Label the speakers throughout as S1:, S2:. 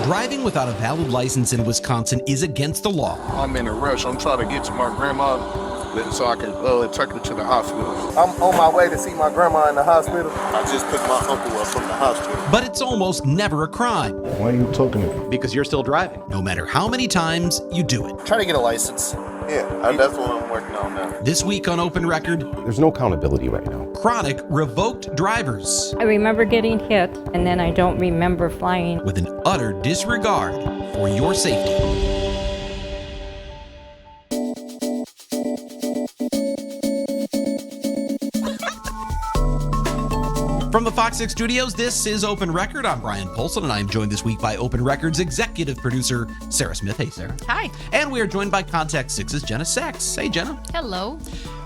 S1: Driving without a valid license in Wisconsin is against the law.
S2: I'm in a rush. I'm trying to get to my grandma so I can take her to the hospital.
S3: I'm on my way to see my grandma in the hospital.
S2: I just picked my uncle up from the hospital.
S1: But it's almost never a crime.
S4: Why are you talking to me?
S5: Because you're still driving.
S1: No matter how many times you do it.
S3: Try to get a license.
S2: Yeah, that's what I'm working on now.
S1: This week on Open Record,
S4: There's no accountability right now.
S1: chronic revoked drivers
S6: I remember getting hit, and then I don't remember flying.
S1: with an utter disregard for your safety. From the FOX6 studios, this is Open Record. I'm Brian Polson, and I am joined this week by Open Record's executive producer, Sarah Smith. Hey, Sarah.
S7: Hi.
S1: And we are joined by Contact 6's Jenna Sachs. Hey, Jenna.
S7: Hello.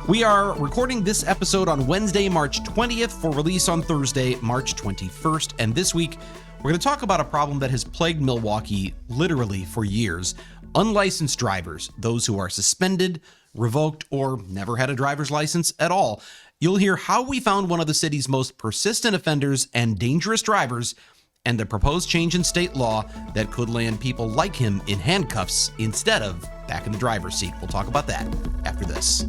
S1: We are recording this episode on Wednesday, March 20th for release on Thursday, March 21st. And this week, we're going to talk about a problem that has plagued Milwaukee literally for years. Unlicensed drivers, those who are suspended, revoked, or never had a driver's license at all. You'll hear how we found one of the city's most persistent offenders and dangerous drivers, and the proposed change in state law that could land people like him in handcuffs instead of back in the driver's seat. We'll talk about that after this.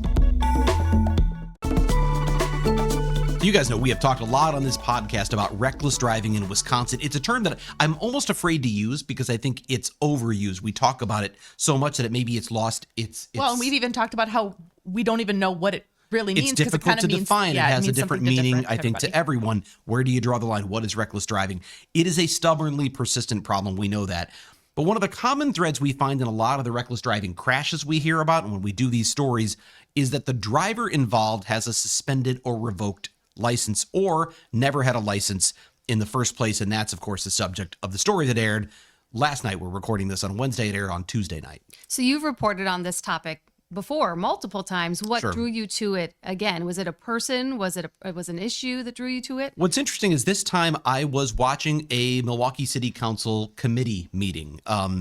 S1: You guys know we have talked a lot on this podcast about reckless driving in Wisconsin. It's a term that I'm almost afraid to use because I think it's overused. We talk about it so much that maybe it's lost its
S7: Well, and we've even talked about how we don't even know what it really means.
S1: It's difficult to define. It has a different meaning, I think, to everyone. Where do you draw the line? What is reckless driving? It is a stubbornly persistent problem. We know that. But one of the common threads we find in a lot of the reckless driving crashes we hear about, and when we do these stories, is that the driver involved has a suspended or revoked license or never had a license in the first place. And that's, of course, the subject of the story that aired last night. We're recording this on Wednesday. It aired on Tuesday night.
S8: So you've reported on this topic before multiple times. What
S1: Sure.
S8: drew you to it again? Was it a person? Was it an issue that drew you to it?
S1: What's interesting is this time I was watching a Milwaukee City Council committee meeting.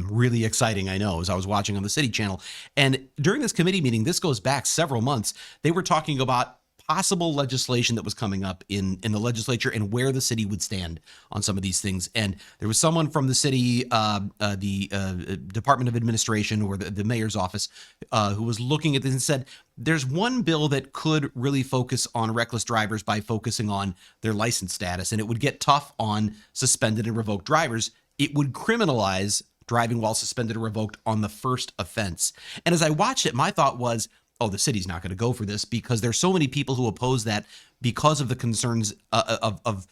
S1: Really exciting, I know, as I was watching on the City Channel. And during this committee meeting, this goes back several months, they were talking about possible legislation that was coming up in the legislature and where the city would stand on some of these things. And there was someone from the city, the Department of Administration or the mayor's office who was looking at this and said, there's one bill that could really focus on reckless drivers by focusing on their license status. And it would get tough on suspended and revoked drivers. It would criminalize driving while suspended or revoked on the first offense. And as I watched it, my thought was, oh, the city's not going to go for this because there's so many people who oppose that because of the concerns of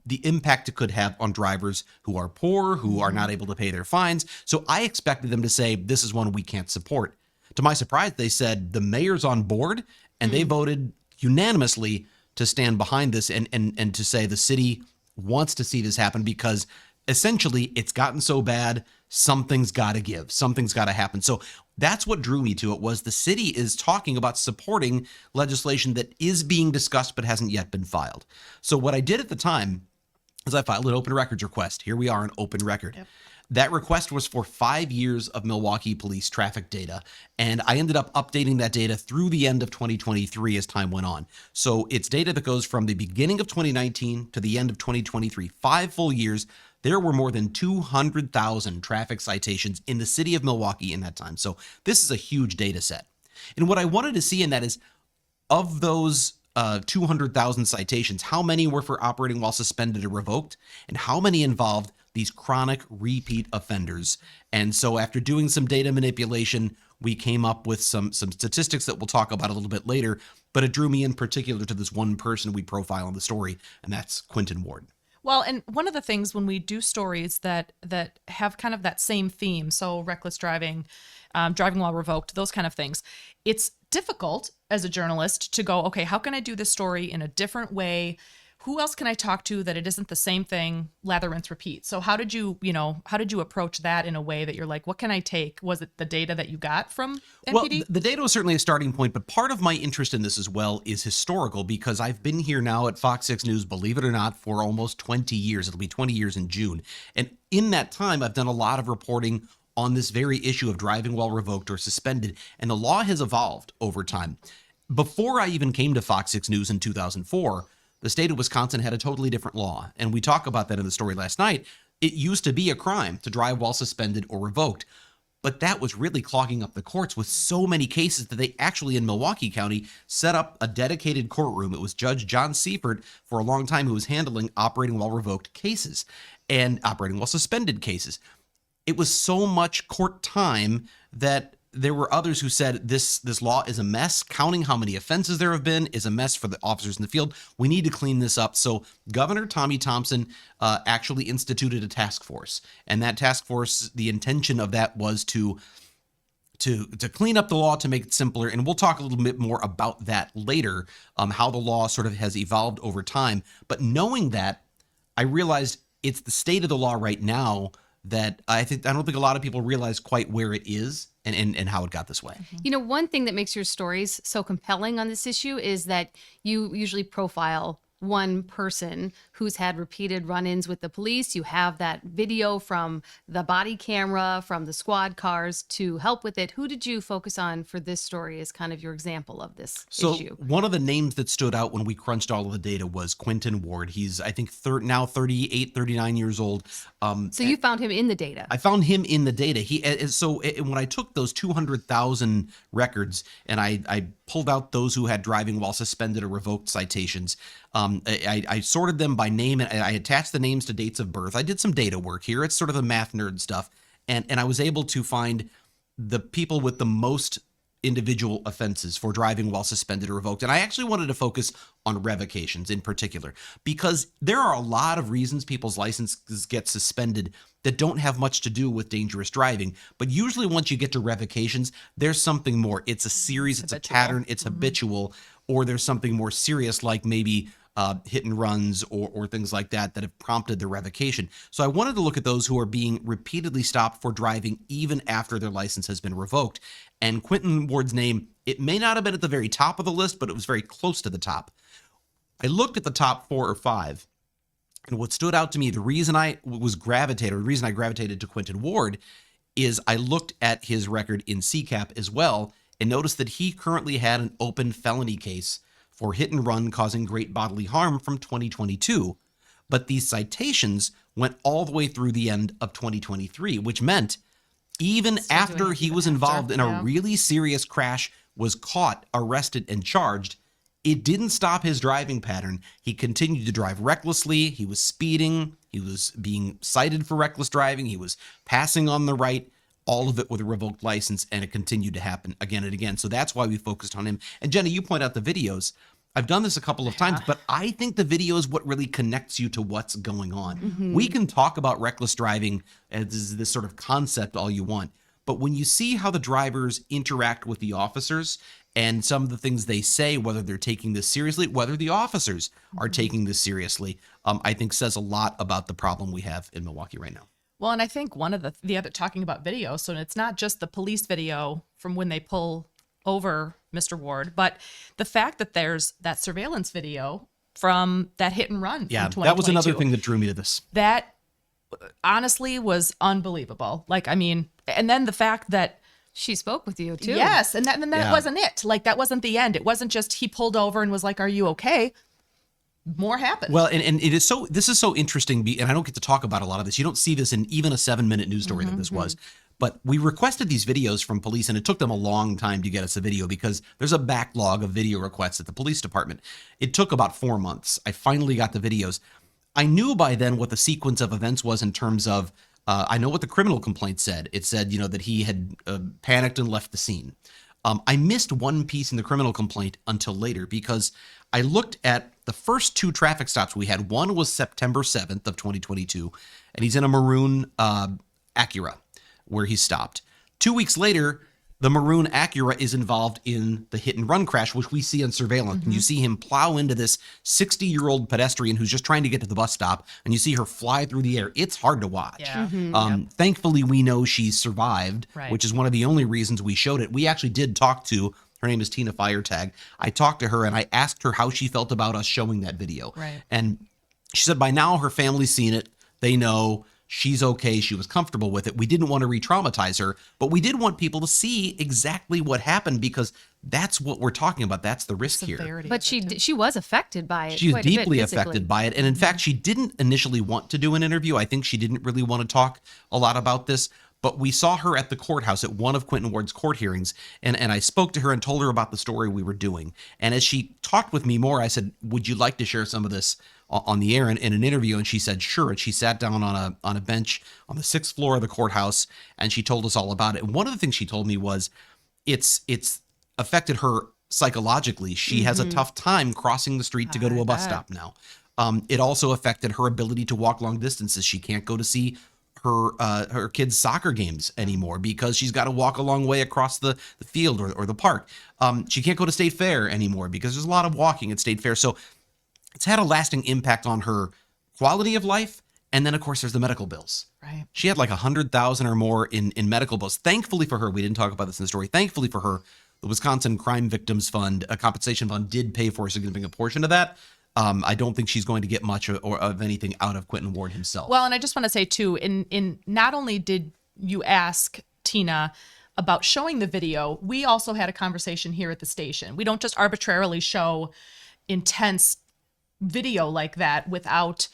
S1: the impact it could have on drivers who are poor, who are not able to pay their fines. So I expected them to say, this is one we can't support. To my surprise, they said the mayor's on board and they voted unanimously to stand behind this and to say the city wants to see this happen because essentially it's gotten so bad, something's got to give, something's got to happen. So that's what drew me to it, was the city is talking about supporting legislation that is being discussed but hasn't yet been filed. So what I did at the time is I filed an open records request. Here we are on open record. Yep. That request was for 5 years of Milwaukee police traffic data, and I ended up updating that data through the end of 2023 as time went on. So it's data that goes from the beginning of 2019 to the end of 2023, 5 full years. There were more than 200,000 traffic citations in the city of Milwaukee in that time. So this is a huge data set. And what I wanted to see in that is, of those 200,000 citations, how many were for operating while suspended or revoked, and how many involved these chronic repeat offenders. And so after doing some data manipulation, we came up with some statistics that we'll talk about a little bit later, but it drew me in particular to this one person we profile in the story, and that's Quentin Ward.
S7: Well, and one of the things when we do stories that have kind of that same theme, so reckless driving, driving while revoked, those kind of things, it's difficult as a journalist to go, okay, how can I do this story in a different way? Who else can I talk to that it isn't the same thing, lather, rinse, repeat? So how did you approach that in a way that you're like, what can I take? Was it the data that you got from NPD?
S1: Well, the data was certainly a starting point, but part of my interest in this as well is historical, because I've been here now at FOX6 News, believe it or not, for almost 20 years. It'll be 20 years in June. And in that time, I've done a lot of reporting on this very issue of driving while revoked or suspended, and the law has evolved over time. Before I even came to FOX6 News in 2004, the state of Wisconsin had a totally different law, and we talk about that in the story last night. it used to be a crime to drive while suspended or revoked. But that was really clogging up the courts with so many cases that they actually in Milwaukee County set up a dedicated courtroom. It was Judge John Seifert for a long time who was handling operating while revoked cases and operating while suspended cases. It was so much court time that there were others who said this law is a mess. Counting how many offenses there have been is a mess for the officers in the field. We need to clean this up. So Governor Tommy Thompson actually instituted a task force, and that task force, the intention of that was to clean up the law, to make it simpler. And we'll talk a little bit more about that later, how the law sort of has evolved over time. But knowing that, I realized it's the state of the law right now that I don't think a lot of people realize quite where it is and how it got this way.
S8: You know, one thing that makes your stories so compelling on this issue is that you usually profile one person who's had repeated run-ins with the police. You have that video from the body camera, from the squad cars to help with it. Who did you focus on for this story as kind of your example of this issue?
S1: One of the names that stood out when we crunched all of the data was Quentin Ward. He's, I think, now 38, 39 years old.
S8: So you found him in the data.
S1: I found him in the data. When I took those 200,000 records and I pulled out those who had driving while suspended or revoked citations, I sorted them by name and I attached the names to dates of birth. I did some data work here. It's sort of the math nerd stuff. And I was able to find the people with the most individual offenses for driving while suspended or revoked. And I actually wanted to focus on revocations in particular, because there are a lot of reasons people's licenses get suspended that don't have much to do with dangerous driving. But usually once you get to revocations, there's something more. It's a series, it's a pattern, it's habitual, or there's something more serious like maybe hit and runs or things like that have prompted the revocation. So I wanted to look at those who are being repeatedly stopped for driving even after their license has been revoked. And Quentin Ward's name, it may not have been at the very top of the list, but it was very close to the top. I looked at the top 4 or 5, and what stood out to me, the reason I gravitated to Quentin Ward is I looked at his record in CCAP as well and noticed that he currently had an open felony case for hit and run causing great bodily harm from 2022. But these citations went all the way through the end of 2023, which meant even after he was involved in a really serious crash, was caught, arrested, and charged, it didn't stop his driving pattern. He continued to drive recklessly. He was speeding. He was being cited for reckless driving. He was passing on the right, all of it with a revoked license, and it continued to happen again and again. So that's why we focused on him. And Jenny, you point out the videos. I've done this a couple of times, but I think the video is what really connects you to what's going on. Mm-hmm. We can talk about reckless driving as this sort of concept all you want, but when you see how the drivers interact with the officers and some of the things they say, whether they're taking this seriously, whether the officers are taking this seriously, I think says a lot about the problem we have in Milwaukee right now.
S7: Well, and I think one of the other, talking about video, so it's not just the police video from when they pull over Mr. Ward, but the fact that there's that surveillance video from that hit and run.
S1: Yeah,
S7: from
S1: that was another thing that drew me to this.
S7: That honestly was unbelievable. Like, I mean, and then the fact that
S8: she spoke with you too.
S7: Yes, and that wasn't it. Like, that wasn't the end. It wasn't just he pulled over and was like, "Are you okay?" More happened.
S1: Well, and it is this is so interesting, and I don't get to talk about a lot of this. You don't see this in even a 7-minute news story that this was. But we requested these videos from police, and it took them a long time to get us a video because there's a backlog of video requests at the police department. It took about 4 months. I finally got the videos. I knew by then what the sequence of events was in terms of, I know what the criminal complaint said. It said, that he had panicked and left the scene. I missed one piece in the criminal complaint until later because I looked at the first 2 traffic stops we had. One was September 7th of 2022, and he's in a maroon Acura where he stopped. 2 weeks later, the maroon Acura is involved in the hit and run crash, which we see on surveillance. And you see him plow into this 60-year-old pedestrian who's just trying to get to the bus stop, and you see her fly through the air. It's hard to watch. Yeah. Thankfully, we know she's survived, which is one of the only reasons we showed it. We actually did talk to, her name is Tina Firetag. I talked to her, and I asked her how she felt about us showing that video.
S7: Right.
S1: And she said by now her family's seen it. They know. she's okay. She was comfortable with it. We didn't want to re-traumatize her, but we did want people to see exactly what happened because that's what we're talking about. That's the risk here.
S7: Severity
S8: But
S7: of it, too.
S8: she was affected by it.
S1: She was
S8: quite a bit
S1: deeply
S8: physically.
S1: affected by it. And in fact, she didn't initially want to do an interview. I think she didn't really want to talk a lot about this. But we saw her at the courthouse at one of Quentin Ward's court hearings, and I spoke to her and told her about the story we were doing. And as she talked with me more, I said, would you like to share some of this on the air in an interview? And she said, sure. And she sat down on a bench on the 6th floor of the courthouse, and she told us all about it. And one of the things she told me was it's affected her psychologically. She has a tough time crossing the street to go to a bus stop now. It also affected her ability to walk long distances. She can't go to see her kids' soccer games anymore because she's got to walk a long way across the field or the park. She can't go to State Fair anymore because there's a lot of walking at State Fair. So it's had a lasting impact on her quality of life. And then, of course, there's the medical bills.
S7: Right.
S1: She had like $100,000 or more in medical bills. Thankfully for her, we didn't talk about this in the story. Thankfully for her, the Wisconsin Crime Victims Fund, a compensation fund, did pay for a significant portion of that. I don't think she's going to get much of anything out of Quentin Ward himself.
S7: Well, and I just want to say too, in not only did you ask Tina about showing the video, we also had a conversation here at the station. We don't just arbitrarily show intense video like that without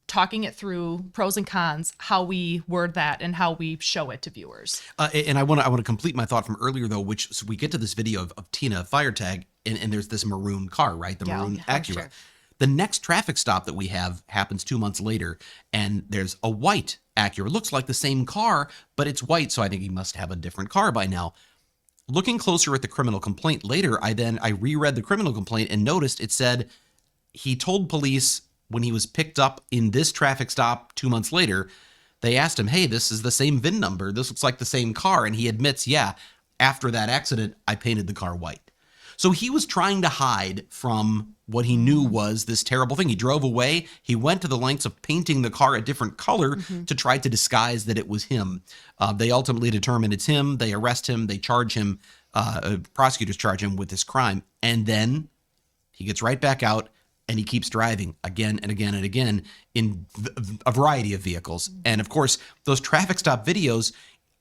S7: talking it through, pros and cons, how we word that and how we show it to viewers.
S1: And I want to complete my thought from earlier though, which so we get to this video of Tina fire tag, and there's this maroon car, right? The maroon Acura.
S8: Sure.
S1: The next traffic stop that we have happens 2 months later, and there's a white Acura. It looks like the same car, but it's white, so I think he must have a different car by now. Looking closer at the criminal complaint later, I reread the criminal complaint and noticed it said he told police when he was picked up in this traffic stop 2 months later, they asked him, hey, this is the same VIN number. This looks like the same car. And he admits, yeah, after that accident, I painted the car white. So he was trying to hide from what he knew was this terrible thing. He drove away. He went to the lengths of painting the car a different color to try to disguise that it was him. They ultimately determine it's him. They arrest him. They charge him. Prosecutors charge him with this crime. And then he gets right back out and he keeps driving again and again and again in a variety of vehicles. And of course, those traffic stop videos,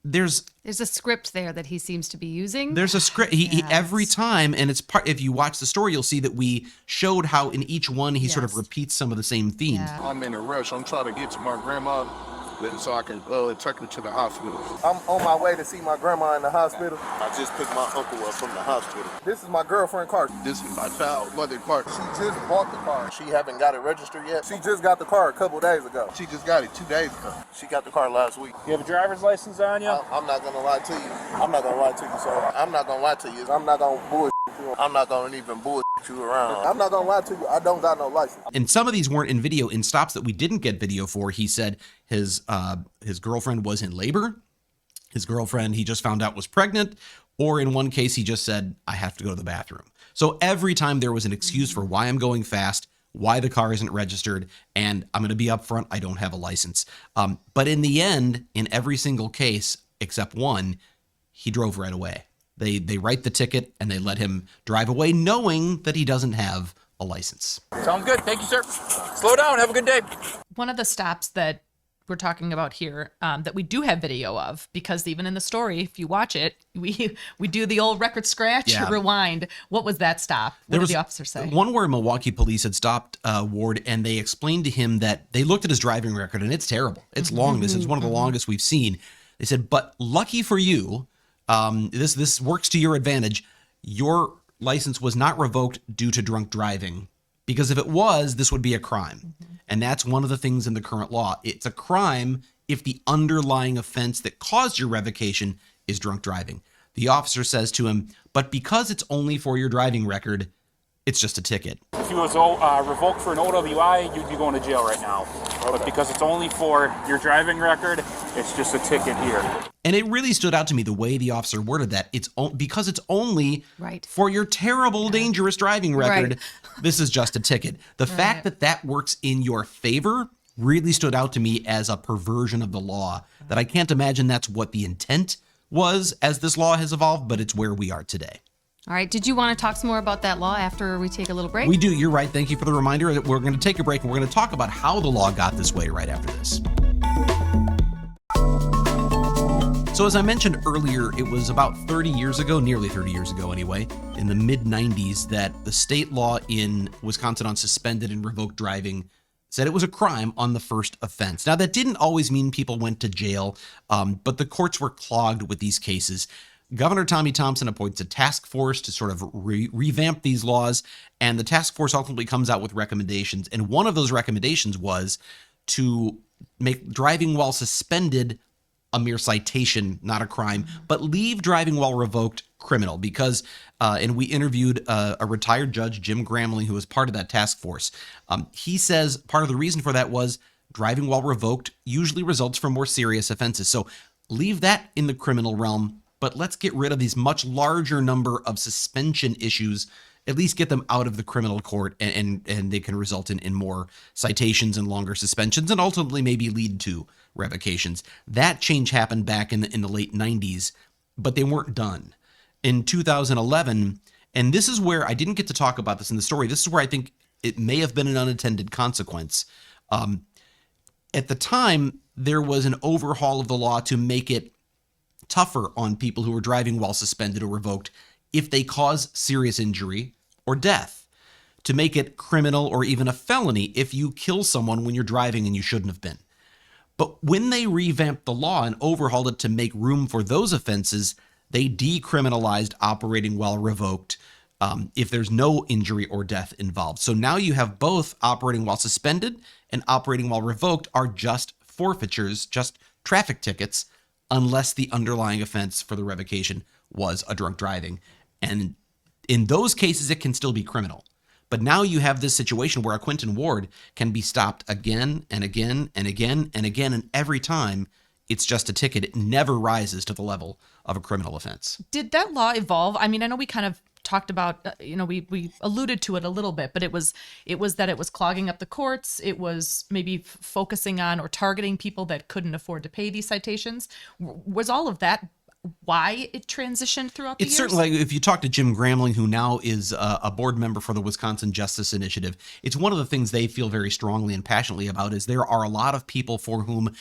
S1: there's
S8: a script there that he seems to be using.
S1: There's a script. He every time, and it's part. If you watch the story, you'll see that we showed how in each one he sort of repeats some of the same themes.
S7: Yeah.
S2: I'm in a rush. I'm trying to get to my grandma so I can take her to the hospital.
S3: I'm on my way to see my grandma in the hospital.
S5: I just picked my uncle up from the hospital.
S3: This is my girlfriend car.
S2: This is my child mother car.
S3: She just bought the car.
S5: She haven't got it registered yet.
S3: She just got the car a couple days ago.
S2: She just got it 2 days ago.
S5: She got the car last week.
S9: You have a driver's license on you?
S5: I'm not gonna lie to you. I'm not gonna lie to you, sir. I'm not gonna lie to you.
S3: I'm not gonna bullshit you.
S5: I'm not gonna even bullshit you around.
S3: I'm not gonna lie to you. I don't got no license.
S1: And some of these weren't in video. In stops that we didn't get video for, he said his girlfriend was in labor. His girlfriend, he just found out, was pregnant. Or in one case, he just said, I have to go to the bathroom. So every time there was an excuse for why I'm going fast, why the car isn't registered, and I'm going to be upfront, I don't have a license. But in the end, in every single case except one, he drove right away. They write the ticket and they let him drive away knowing that he doesn't have a license.
S9: Sounds good. Thank you, sir. Slow down. Have a good day.
S7: One of the stops that we're talking about here that we do have video of, because even in the story, if you watch it, we do the old record scratch, rewind. What was that stop? What did the officer say?
S1: One where Milwaukee police had stopped Ward and they explained to him that they looked at his driving record and it's terrible. It's long. This is one of the longest we've seen. They said, but lucky for you, this works to your advantage. Your license was not revoked due to drunk driving, because if it was, this would be a crime. And that's one of the things in the current law. It's a crime if the underlying offense that caused your revocation is drunk driving. The officer says to him, but because it's only for your driving record, it's just a ticket.
S9: If you was revoked for an OWI, you'd be going to jail right now. But because it's only for your driving record, it's just a ticket here.
S1: And it really stood out to me the way the officer worded that. It's because it's only for your terrible, dangerous driving record. This is just a ticket. The fact that that works in your favor really stood out to me as a perversion of the law, that I can't imagine that's what the intent was as this law has evolved, but it's where we are today.
S8: All right. Did you want to talk some more about that law after we take a little break?
S1: We do. You're right. Thank you for the reminder. We're going to take a break and we're going to talk about how the law got this way right after this. So as I mentioned earlier, it was about 30 years ago, nearly 30 years ago anyway, in the mid-90s, that the state law in Wisconsin on suspended and revoked driving said it was a crime on the first offense. Now, that didn't always mean people went to jail, but the courts were clogged with these cases. Governor Tommy Thompson appoints a task force to sort of revamp these laws, and the task force ultimately comes out with recommendations. And one of those recommendations was to make driving while suspended a mere citation, not a crime, but leave driving while revoked criminal, because, and we interviewed a retired judge, Jim Gramling, who was part of that task force. He says part of the reason for that was driving while revoked usually results from more serious offenses. So leave that in the criminal realm, but let's get rid of these much larger number of suspension issues, at least get them out of the criminal court, and they can result in more citations and longer suspensions, and ultimately maybe lead to revocations. That change happened back in the late 90s, but they weren't done. In 2011, and this is where I didn't get to talk about this in the story, this is where I think it may have been an unintended consequence. At the time, there was an overhaul of the law to make it tougher on people who were driving while suspended or revoked if they cause serious injury or death, to make it criminal or even a felony if you kill someone when you're driving and you shouldn't have been. But when they revamped the law and overhauled it to make room for those offenses, they decriminalized operating while revoked if there's no injury or death involved. So now you have both operating while suspended and operating while revoked are just forfeitures, just traffic tickets, unless the underlying offense for the revocation was a drunk driving. And in those cases, it can still be criminal. But now you have this situation where a Quentin Ward can be stopped again and again and again and again, and every time it's just a ticket. It never rises to the level of a criminal offense.
S7: Did that law evolve? I mean, I know we kind of talked about, we alluded to it a little bit, but it was that it was clogging up the courts. It was maybe focusing on or targeting people that couldn't afford to pay these citations. Was all of that why it transitioned throughout the years?
S1: It's certainly, if you talk to Jim Gramling, who now is a board member for the Wisconsin Justice Initiative, it's one of the things they feel very strongly and passionately about is there are a lot of people for whom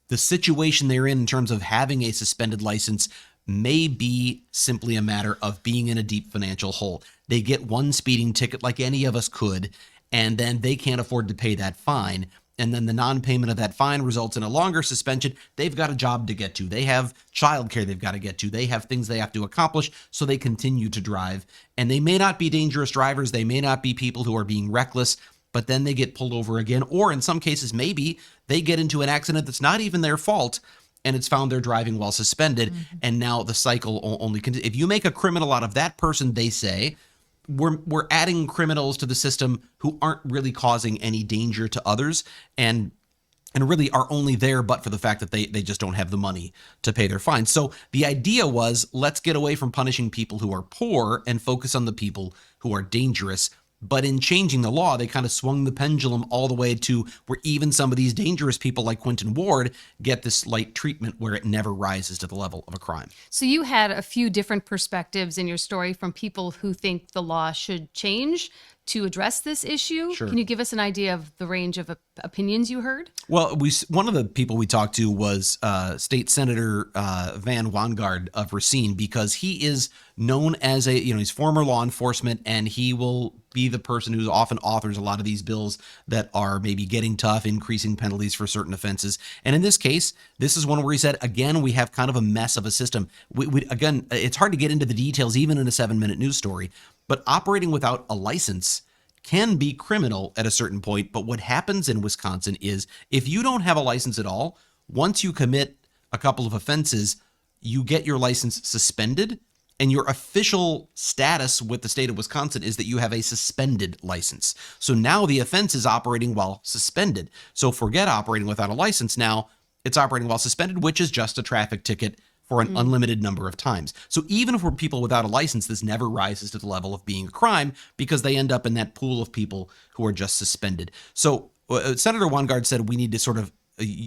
S1: the situation they're in terms of having a suspended license may be simply a matter of being in a deep financial hole. They get one speeding ticket like any of us could, and then they can't afford to pay that fine. And then the non-payment of that fine results in a longer suspension. They've got a job to get to. They have childcare they've got to get to. They have things they have to accomplish, so they continue to drive. And they may not be dangerous drivers. They may not be people who are being reckless, but then they get pulled over again. Or in some cases, maybe they get into an accident that's not even their fault, and it's found they're driving while suspended. Mm-hmm. And now the cycle only continues. If you make a criminal out of that person, they say, we're adding criminals to the system who aren't really causing any danger to others and really are only there but for the fact that they just don't have the money to pay their fines. So the idea was, let's get away from punishing people who are poor and focus on the people who are dangerous. But in changing the law, they kind of swung the pendulum all the way to where even some of these dangerous people like Quentin Ward get this light treatment where it never rises to the level of a crime.
S8: So you had a few different perspectives in your story from people who think the law should change to address this issue.
S1: Sure.
S8: Can you give us an idea of the range of opinions you heard?
S1: Well, one of the people we talked to was State Senator Van Wangard of Racine, because he is known as he's former law enforcement, and he will be the person who often authors a lot of these bills that are maybe getting tough, increasing penalties for certain offenses. And in this case, this is one where he said, again, we have kind of a mess of a system. Again, it's hard to get into the details, even in a 7-minute news story, but operating without a license can be criminal at a certain point. But what happens in Wisconsin is if you don't have a license at all, once you commit a couple of offenses, you get your license suspended, and your official status with the state of Wisconsin is that you have a suspended license. So now the offense is operating while suspended. So forget operating without a license. Now it's operating while suspended, which is just a traffic ticket for an unlimited number of times. So even for people without a license, this never rises to the level of being a crime because they end up in that pool of people who are just suspended. So Senator Wangard said we need to sort of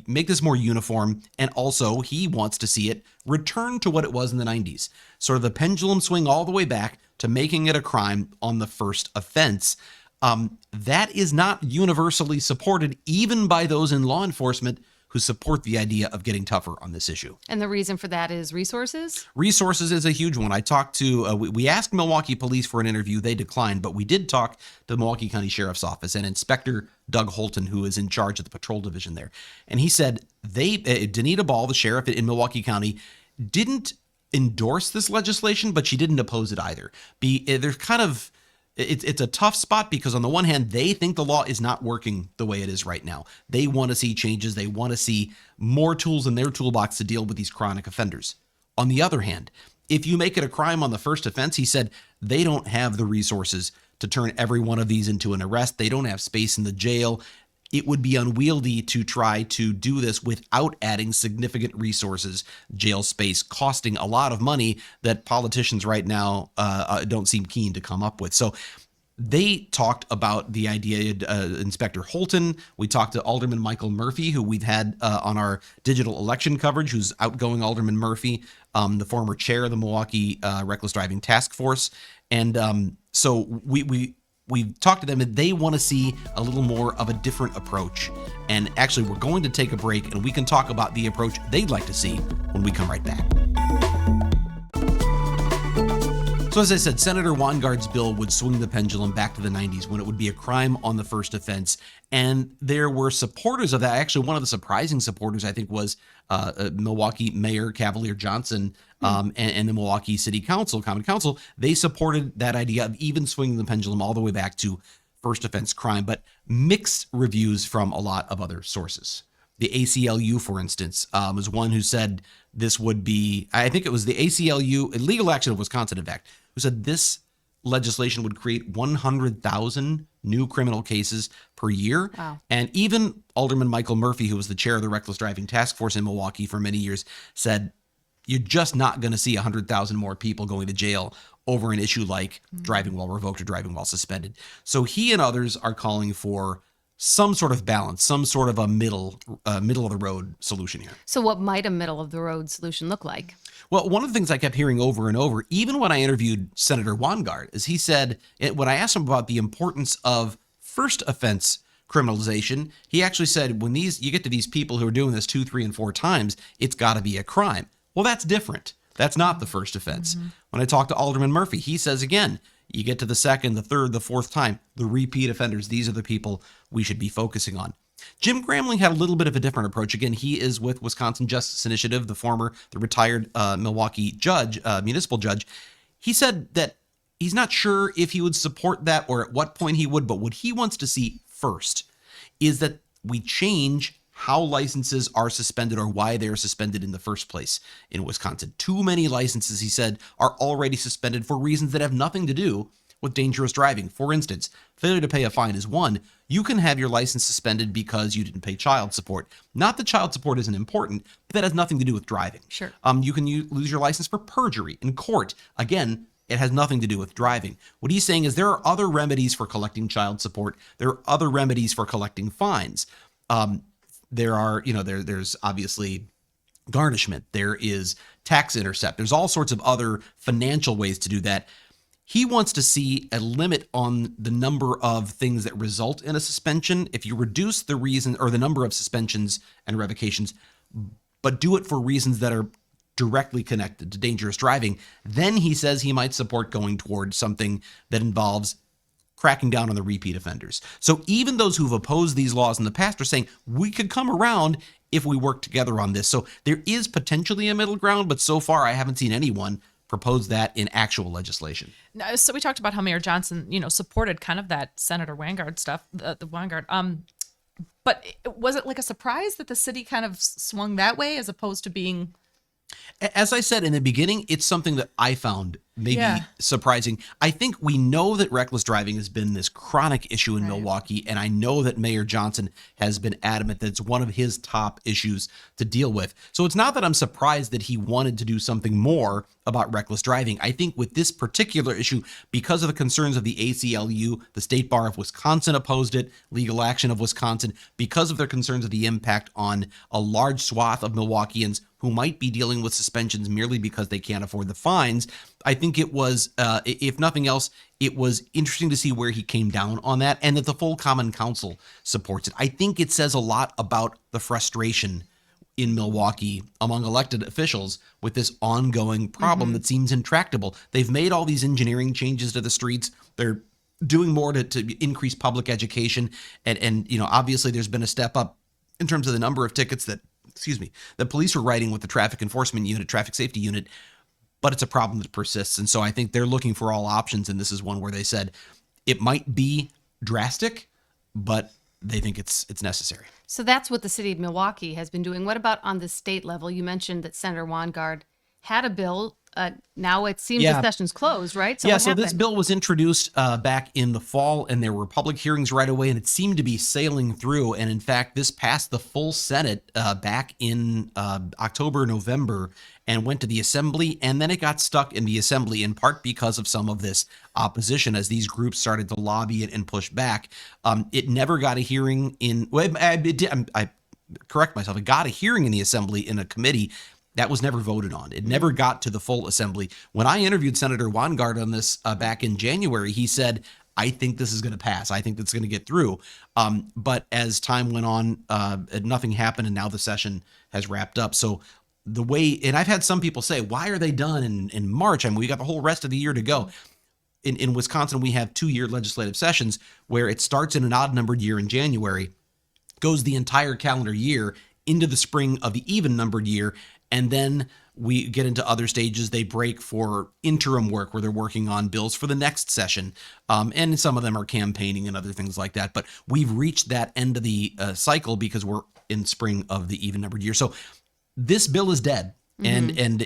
S1: make this more uniform, and also he wants to see it return to what it was in the 90s. Sort of the pendulum swing all the way back to making it a crime on the first offense. That is not universally supported even by those in law enforcement who support the idea of getting tougher on this issue.
S8: And the reason for that is resources?
S1: Resources is a huge one. I talked to, we asked Milwaukee Police for an interview. They declined, but we did talk to the Milwaukee County Sheriff's Office and Inspector Doug Holton, who is in charge of the patrol division there. And he said Danita Ball, the sheriff in Milwaukee County, didn't endorse this legislation, but she didn't oppose it either. There's kind of, it's a tough spot because on the one hand, they think the law is not working the way it is right now. They want to see changes. They want to see more tools in their toolbox to deal with these chronic offenders. On the other hand, if you make it a crime on the first offense, he said they don't have the resources to turn every one of these into an arrest. They don't have space in the jail. It would be unwieldy to try to do this without adding significant resources, jail space, costing a lot of money that politicians right now don't seem keen to come up with. So they talked about the idea, Inspector Holton. We talked to Alderman Michael Murphy, who we've had on our digital election coverage, who's outgoing Alderman Murphy, the former chair of the Milwaukee Reckless Driving Task Force. And so we've talked to them, and they want to see a little more of a different approach. And actually, we're going to take a break, and we can talk about the approach they'd like to see when we come right back. So as I said, Senator Weingard's bill would swing the pendulum back to the 90s when it would be a crime on the first offense. And there were supporters of that. Actually, one of the surprising supporters, I think, was Milwaukee Mayor Cavalier Johnson and the Milwaukee City Council, Common Council. They supported that idea of even swinging the pendulum all the way back to first offense crime, but mixed reviews from a lot of other sources. The ACLU, for instance, was one who said this would be, I think it was the ACLU, Legal Action of Wisconsin, in fact, who said this legislation would create 100,000 new criminal cases per year.
S8: Wow.
S1: And even Alderman Michael Murphy, who was the chair of the Reckless Driving Task Force in Milwaukee for many years, said you're just not going to see 100,000 more people going to jail over an issue like driving while revoked or driving while suspended. So he and others are calling for some sort of balance, some sort of a middle of the road solution here.
S8: So what might a middle of the road solution look like?
S1: Well, one of the things I kept hearing over and over, even when I interviewed Senator Weingard, is he said, when I asked him about the importance of first offense criminalization, he actually said, when you get to these people who are doing this 2, 3, and 4 times, it's got to be a crime. Well, that's different. That's not the first offense. When I talked to Alderman Murphy, he says again, you get to the second, the third, the fourth time, the repeat offenders, these are the people we should be focusing on. Jim Gramling had a little bit of a different approach. Again, he is with Wisconsin Justice Initiative, the retired Milwaukee judge, municipal judge. He said that he's not sure if he would support that or at what point he would, but what he wants to see first is that we change how licenses are suspended or why they're suspended in the first place in Wisconsin. Too many licenses, he said, are already suspended for reasons that have nothing to do with dangerous driving. For instance, failure to pay a fine is one. You can have your license suspended because you didn't pay child support. Not that child support isn't important, but that has nothing to do with driving.
S8: Sure.
S1: You can lose your license for perjury in court. Again, it has nothing to do with driving. What he's saying is there are other remedies for collecting child support. There are other remedies for collecting fines. There's obviously garnishment. There is tax intercept. There's all sorts of other financial ways to do that. He wants to see a limit on the number of things that result in a suspension. If you reduce the reason or the number of suspensions and revocations, but do it for reasons that are directly connected to dangerous driving, then he says he might support going toward something that involves cracking down on the repeat offenders. So even those who've opposed these laws in the past are saying we could come around if we work together on this. So there is potentially a middle ground, but so far I haven't seen anyone propose that in actual legislation.
S7: So we talked about how Mayor Johnson, supported kind of that Senator Weingard stuff, the Weingard. But was it like a surprise that the city kind of swung that way as opposed to being?
S1: As I said in the beginning, it's something that I found maybe surprising. I think we know that reckless driving has been this chronic issue in Milwaukee, and I know that Mayor Johnson has been adamant that it's one of his top issues to deal with. So it's not that I'm surprised that he wanted to do something more about reckless driving. I think with this particular issue, because of the concerns of the ACLU, the State Bar of Wisconsin opposed it, Legal Action of Wisconsin, because of their concerns of the impact on a large swath of Milwaukeeans who might be dealing with suspensions merely because they can't afford the fines, I think it was, if nothing else, it was interesting to see where he came down on that, and that the full Common Council supports it. I think it says a lot about the frustration in Milwaukee among elected officials with this ongoing problem that seems intractable. They've made all these engineering changes to the streets. They're doing more to increase public education. And obviously there's been a step up in terms of the number of tickets that police are writing with the traffic enforcement unit, traffic safety unit, but it's a problem that persists. And so I think they're looking for all options. And this is one where they said it might be drastic, but they think it's necessary.
S8: So that's what the city of Milwaukee has been doing. What about on the state level? You mentioned that Senator Weingart had a bill. Now it seems the session's closed, right? So
S1: So this bill was introduced back in the fall, and there were public hearings right away, and it seemed to be sailing through. And in fact, this passed the full Senate back in October, November, and went to the Assembly, and then it got stuck in the Assembly in part because of some of this opposition as these groups started to lobby it and push back. It never got a hearing I correct myself. It got a hearing in the Assembly in a committee. That was never voted on. It never got to the full Assembly. When I interviewed Senator Weingart on this back in January, he said, I think this is going to pass. I think that's going to get through. But as time went on, nothing happened, and now the session has wrapped up. So the way, and I've had some people say, why are they done in March? I mean, we got the whole rest of the year to go. In Wisconsin, we have 2-year legislative sessions where it starts in an odd-numbered year in January, goes the entire calendar year into the spring of the even-numbered year, and then we get into other stages. They break for interim work where they're working on bills for the next session. And some of them are campaigning and other things like that. But we've reached that end of the cycle because we're in spring of the even numbered year. So this bill is dead. And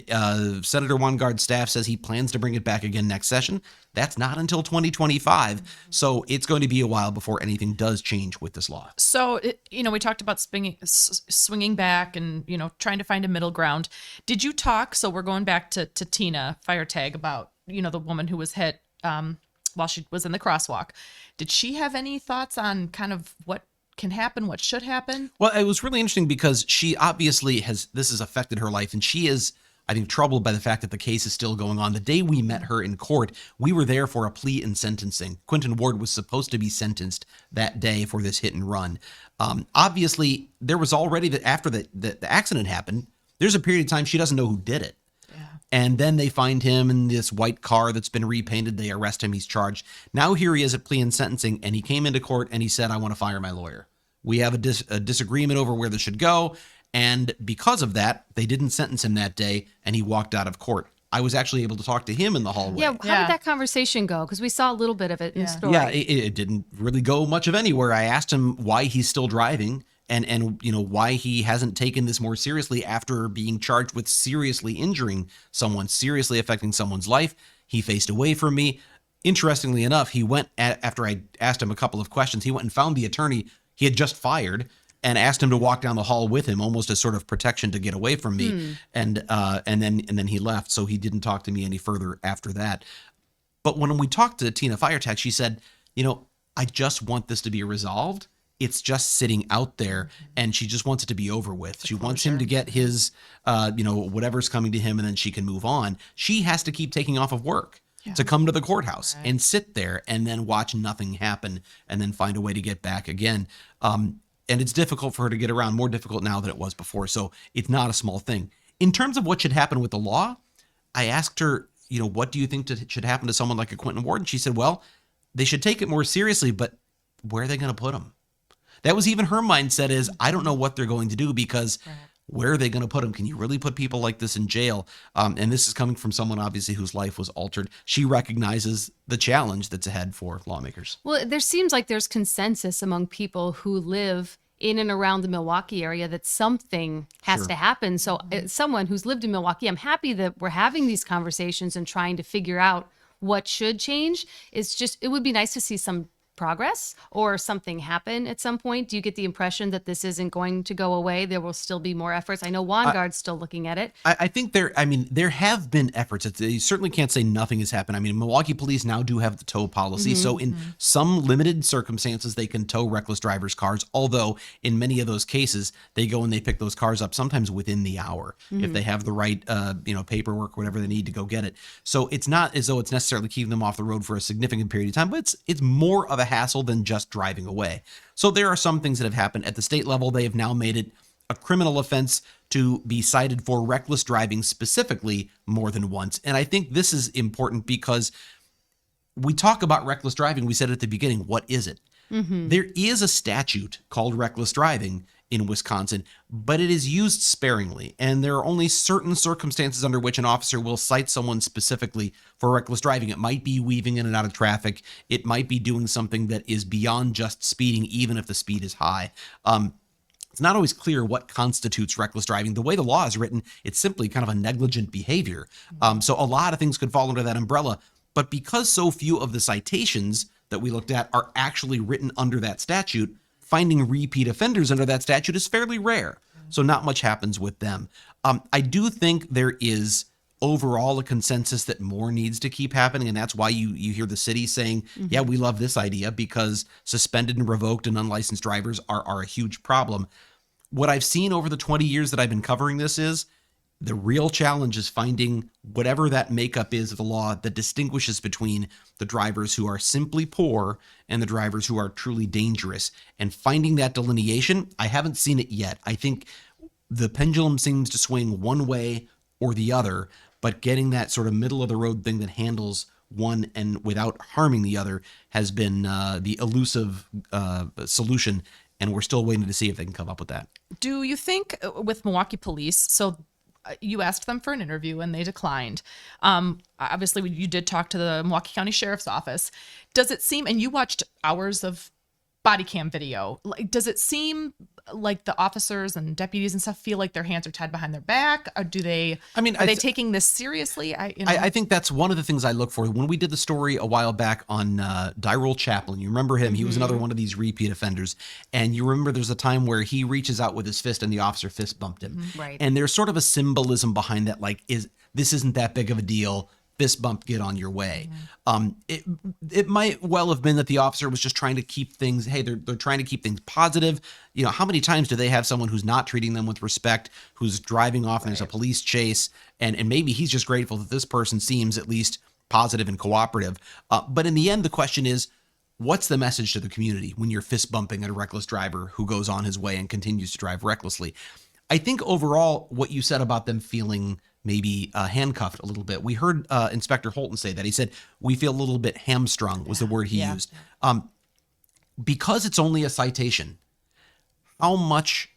S1: Senator Weingart's staff says he plans to bring it back again next session. That's not until 2025. So it's going to be a while before anything does change with this law.
S7: So, we talked about swinging back and, trying to find a middle ground. Did you talk? So we're going back to Tina Firetag about, the woman who was hit while she was in the crosswalk. Did she have any thoughts on kind of what can happen, what should happen?
S1: Well, it was really interesting because she obviously this has affected her life, and she is, I think, troubled by the fact that the case is still going on. The day we met her in court, we were there for a plea and sentencing. Quentin Ward was supposed to be sentenced that day for this hit and run. Obviously, there was already that after the accident happened, there's a period of time she doesn't know who did it. And then they find him in this white car that's been repainted. They arrest him. He's charged. Now here he is at plea and sentencing, and he came into court and he said, I want to fire my lawyer. We have a disagreement over where this should go. And because of that, they didn't sentence him that day, and he walked out of court. I was actually able to talk to him in the hallway.
S8: Yeah, how did that conversation go? Because we saw a little bit of it in the story.
S1: Yeah, it didn't really go much of anywhere. I asked him why he's still driving and why he hasn't taken this more seriously after being charged with seriously injuring someone, seriously affecting someone's life. He faced away from me. Interestingly enough, he went, after I asked him a couple of questions, he went and found the attorney he had just fired and asked him to walk down the hall with him, almost as sort of protection to get away from me. And then he left. So he didn't talk to me any further after that. But when we talked to Tina Firetag, she said, I just want this to be resolved. It's just sitting out there, and she just wants it to be over with. She wants him to get his, whatever's coming to him, and then she can move on. She has to keep taking off of work to come to the courthouse and sit there and then watch nothing happen and then find a way to get back again. And it's difficult for her to get around, more difficult now than it was before. So it's not a small thing. In terms of what should happen with the law, I asked her, what do you think should happen to someone like a Quentin Ward? And she said, well, they should take it more seriously, but where are they going to put him? That was even her mindset is, I don't know what they're going to do because where are they going to put him? Can you really put people like this in jail? And this is coming from someone obviously whose life was altered. She recognizes the challenge that's ahead for lawmakers.
S8: Well, there seems like there's consensus among people who live in and around the Milwaukee area that something has to happen. So as someone who's lived in Milwaukee, I'm happy that we're having these conversations and trying to figure out what should change. It's just, it would be nice to see some progress or something happen at some point? Do you get the impression that this isn't going to go away? There will still be more efforts. I know Wanguard's still looking at it.
S1: I think there have been efforts. You certainly can't say nothing has happened. I mean, Milwaukee police now do have the tow policy. So in some limited circumstances, they can tow reckless drivers' cars. Although in many of those cases, they go and they pick those cars up sometimes within the hour if they have the right, paperwork, whatever they need to go get it. So it's not as though it's necessarily keeping them off the road for a significant period of time, but it's more of a hassle than just driving away. So there are some things that have happened at the state level. They have now made it a criminal offense to be cited for reckless driving specifically more than once. And I think this is important because we talk about reckless driving. We said at the beginning, what is it? There is a statute called reckless driving in Wisconsin, but it is used sparingly. And there are only certain circumstances under which an officer will cite someone specifically for reckless driving. It might be weaving in and out of traffic. It might be doing something that is beyond just speeding, even if the speed is high. It's not always clear what constitutes reckless driving. The way the law is written, it's simply kind of a negligent behavior. So a lot of things could fall under that umbrella. But because so few of the citations that we looked at are actually written under that statute, finding repeat offenders under that statute is fairly rare. So not much happens with them. I do think there is overall a consensus that more needs to keep happening. And that's why you hear the city saying, yeah, we love this idea because suspended and revoked and unlicensed drivers are a huge problem. What I've seen over the 20 years that I've been covering this is the real challenge is finding whatever that makeup is of the law that distinguishes between the drivers who are simply poor and the drivers who are truly dangerous. And finding that delineation, I haven't seen it yet. I think the pendulum seems to swing one way or the other, but getting that sort of middle of the road thing that handles one and without harming the other has been the elusive solution. And we're still waiting to see if they can come up with that.
S7: Do you think with Milwaukee police, so you asked them for an interview and they declined. Obviously, you did talk to the Milwaukee County Sheriff's Office. Does it seem, and you watched hours of body cam video, does it seem like the officers and deputies and stuff feel like their hands are tied behind their back? Or are they taking this seriously? I think
S1: that's one of the things I look for. When we did the story a while back on Dyrol Chaplin, you remember him? He was another one of these repeat offenders. And you remember there's a time where he reaches out with his fist and the officer fist bumped him.
S8: Right.
S1: And there's sort of a symbolism behind that, like, this isn't that big of a deal. Fist bump, get on your way. It might well have been that the officer was just trying to keep things, they're trying to keep things positive. You know, how many times do they have someone who's not treating them with respect, who's driving off and there's a police chase, and maybe he's just grateful that this person seems at least positive and cooperative. But in the end, the question is, what's the message to the community when you're fist bumping at a reckless driver who goes on his way and continues to drive recklessly? I think overall, what you said about them feeling maybe handcuffed a little bit. We heard Inspector Holton say that. He said, we feel a little bit hamstrung was the word he used. Because it's only a citation, how much,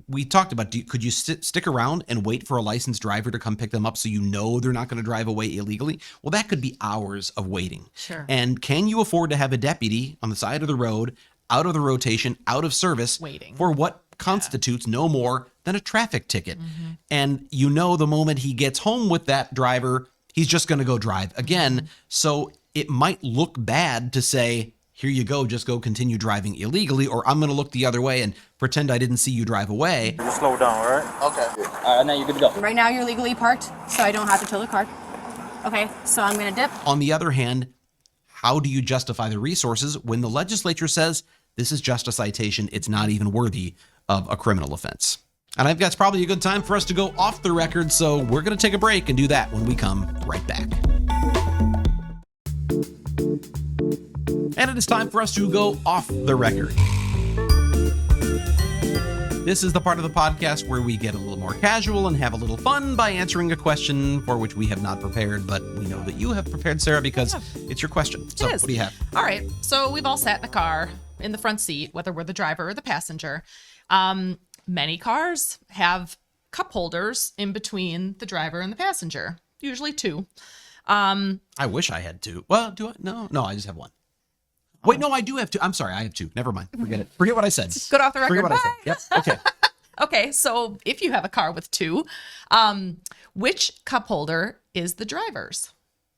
S1: we talked about, could you stick around and wait for a licensed driver to come pick them up so you know they're not going to drive away illegally? Well, that could be hours of waiting.
S8: Sure.
S1: And can you afford to have a deputy on the side of the road, out of the rotation, out of service,
S7: waiting
S1: for what constitutes no more than a traffic ticket? And the moment he gets home with that driver, he's just going to go drive again. So it might look bad to say, here you go, just go continue driving illegally, or I'm going to look the other way and pretend I didn't see you drive away.
S9: Just slow down, all right?
S5: Okay.
S9: All right, now you're good to go.
S10: Right now you're legally parked, so I don't have to tow the car. Okay, so I'm going to dip.
S1: On the other hand, how do you justify the resources when the legislature says this is just a citation, it's not even worthy of a criminal offense? And I think that's probably a good time for us to go off the record, so we're going to take a break and do that when we come right back. And it is time for us to go off the record. This is the part of the podcast where we get a little more casual and have a little fun by answering a question for which we have not prepared, but we know that you have prepared, Sarah, because it's your question. So what do you have?
S7: All right. So we've all sat in a car in the front seat, whether we're the driver or the passenger. Many cars have cup holders in between the driver and the passenger, usually two.
S1: I wish I had two. Well, do I? No, I just have one. Wait, no, I do have two. I'm sorry, I have two. Never mind. Forget it. Forget what I said.
S7: Good off the record.
S1: Forget what I said. Yep. Okay.
S7: Okay, so if you have a car with two, which cup holder is the driver's?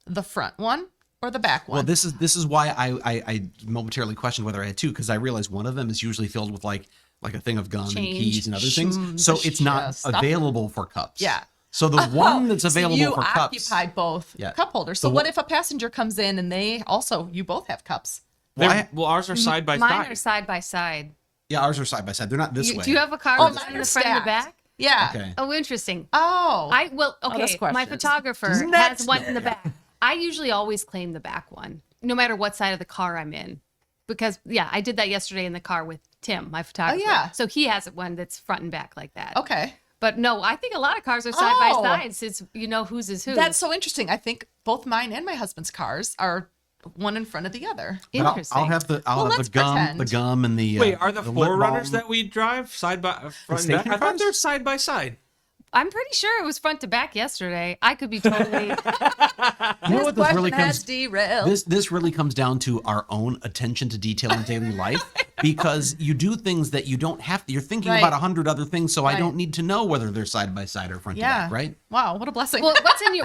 S7: The front one or the back one?
S1: Well, this is why I momentarily questioned whether I had two, because I realized one of them is usually filled with like a thing of gum and keys and other things, so it's not available for cups.
S7: Yeah.
S1: So the one that's available
S7: so you
S1: for cups.
S7: occupy both cup holders. So what if a passenger comes in and you both have cups?
S11: Well, ours are side by side.
S8: Mine are side by side.
S1: Yeah, ours are side by side. They're not this way.
S8: Do you have a car with in the front and the back?
S7: Yeah.
S1: Okay.
S8: Oh, interesting.
S7: Oh.
S8: Okay. My photographer has one in the back. I usually always claim the back one, no matter what side of the car I'm in. Because, I did that yesterday in the car with Tim, my photographer.
S7: Oh, yeah.
S8: So he has one that's front and back like that.
S7: Okay.
S8: But no, I think a lot of cars are side by side since you know whose is whose.
S7: That's so interesting. I think both mine and my husband's cars are one in front of the other.
S1: But
S8: Interesting.
S1: I'll have the gum and the.
S11: Wait, are the
S1: lip balm.
S11: Forerunners that we drive side by front and back? I thought they're side by side.
S8: I'm pretty sure it was front to back yesterday. I could be totally.
S1: You know what this really comes?
S7: derailed.
S1: This really comes down to our own attention to detail in daily life, because you do things that you don't have to. You're thinking about 100 other things, so I don't need to know whether they're side by side or front to back, right?
S7: Wow, what a blessing.
S8: Well,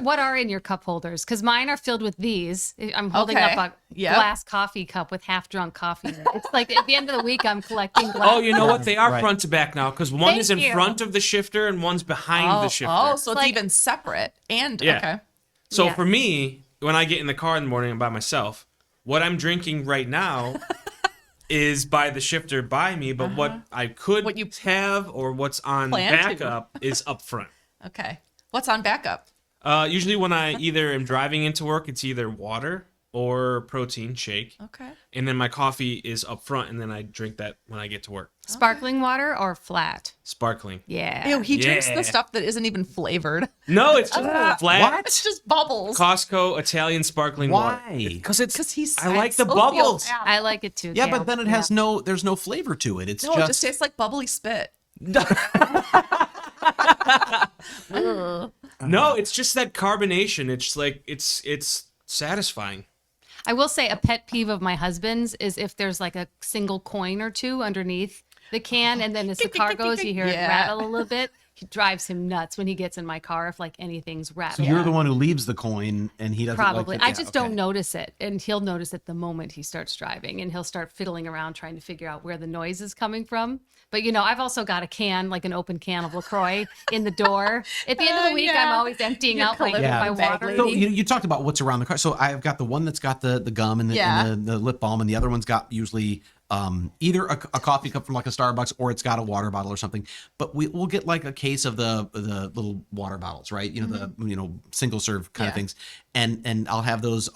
S8: what are in your cup holders? Because mine are filled with these. I'm holding up a glass coffee cup with half drunk coffee. It's like at the end of the week, I'm collecting glass.
S11: Oh, you know what? They are front to back now, because one
S8: Thank
S11: is in
S8: you.
S11: front of the shifter and one's behind the shifter.
S7: Oh, so it's
S8: like-
S7: even separate. And okay.
S11: So for me, when I get in the car in the morning, I'm by myself. What I'm drinking right now is by the shifter by me, but what I could have or what's on backup is up front.
S7: Okay. What's on backup?
S11: Usually when I either am driving into work, it's either water or protein shake.
S7: Okay.
S11: And then my coffee is up front, and then I drink that when I get to work.
S8: Sparkling water or flat?
S11: Sparkling.
S8: Yeah.
S7: Ew, he drinks the stuff that isn't even flavored.
S11: No, it's just flat.
S7: It's just bubbles.
S11: Costco Italian sparkling water.
S1: Why?
S11: Because
S7: he's
S11: I like the bubbles.
S8: I like it too.
S1: Yeah,
S8: Gail.
S1: but then it has there's no flavor to it. It's
S7: No, it just tastes like bubbly spit.
S11: No, it's just that carbonation. It's like it's satisfying.
S8: I will say a pet peeve of my husband's is if there's like a single coin or two underneath the can, and then as the car goes, you hear it rattle a little bit. It drives him nuts when he gets in my car if like anything's
S1: So
S8: rattling.
S1: you're the one who leaves the coin, and he doesn't
S8: Probably.
S1: like it.
S8: I just don't notice it, and he'll notice it the moment he starts driving, and he'll start fiddling around trying to figure out where the noise is coming from. But I've also got a can, like an open can of LaCroix, in the door. At the end of the week, I'm always emptying out my water.
S1: So you talked about what's around the car. So I've got the one that's got the gum and the lip balm, and the other one's got usually either a coffee cup from like a Starbucks, or it's got a water bottle or something. But we'll get like a case of the little water bottles, right? The single serve kind of things, and I'll have those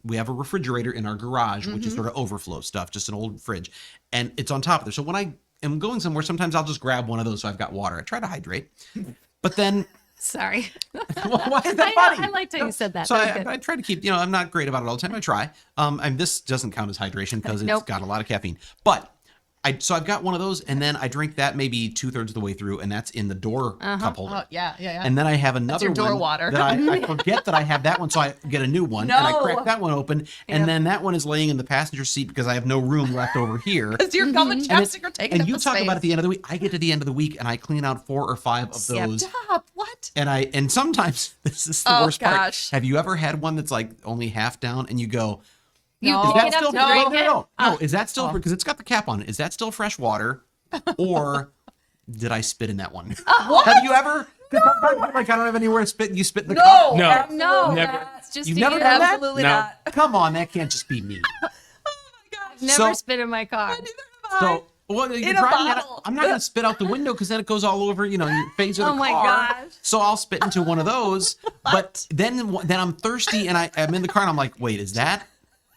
S1: we have a refrigerator in our garage, which is sort of overflow stuff, just an old fridge, and it's on top of there. So when I am going somewhere, sometimes I'll just grab one of those so I've got water. I try to hydrate, but then.
S8: Sorry.
S1: Why is that funny?
S8: I liked how you said that.
S1: So I try to keep, I'm not great about it all the time. I try. This doesn't count as hydration because it's got a lot of caffeine. But I've got one of those, and then I drink that maybe 2/3 of the way through, and that's in the door cup holder.
S7: Oh, yeah.
S1: And then I have another
S7: your door
S1: one
S7: water.
S1: that I forget that I have that one, so I get a new one, and I crack that one open, and then that one is laying in the passenger seat because I have no room left over here.
S7: Because your gum and chapstick are taking up
S1: And you
S7: the
S1: talk
S7: space.
S1: about at the end of the week, I get to the end of the week, and I clean out 4 or 5 of those.
S7: Stop. What?
S1: And sometimes this is the worst part. Have you ever had one that's like only half down, and you go,
S8: You
S1: is
S8: pick
S1: that
S8: it up
S1: still
S8: to drink it?
S1: no, is that still because it's got the cap on it? Is that still fresh water, or did I spit in that one? Have you ever? Like I don't have anywhere to spit. And you spit in the cup?
S8: No,
S11: never.
S8: That's just
S1: You've
S8: to
S1: never
S8: you.
S1: done that?
S7: Absolutely
S11: No.
S7: not.
S1: Come on, that can't just be me.
S8: Never
S1: So-
S8: spit in my car.
S1: So, well, you're
S7: In a
S1: driving that,
S7: bottle.
S1: I'm not going to spit out the window because then it goes all over, your face of the
S8: Oh my
S1: car.
S8: gosh.
S1: So I'll spit into one of those. But then I'm thirsty and I'm in the car and I'm like, wait, is that?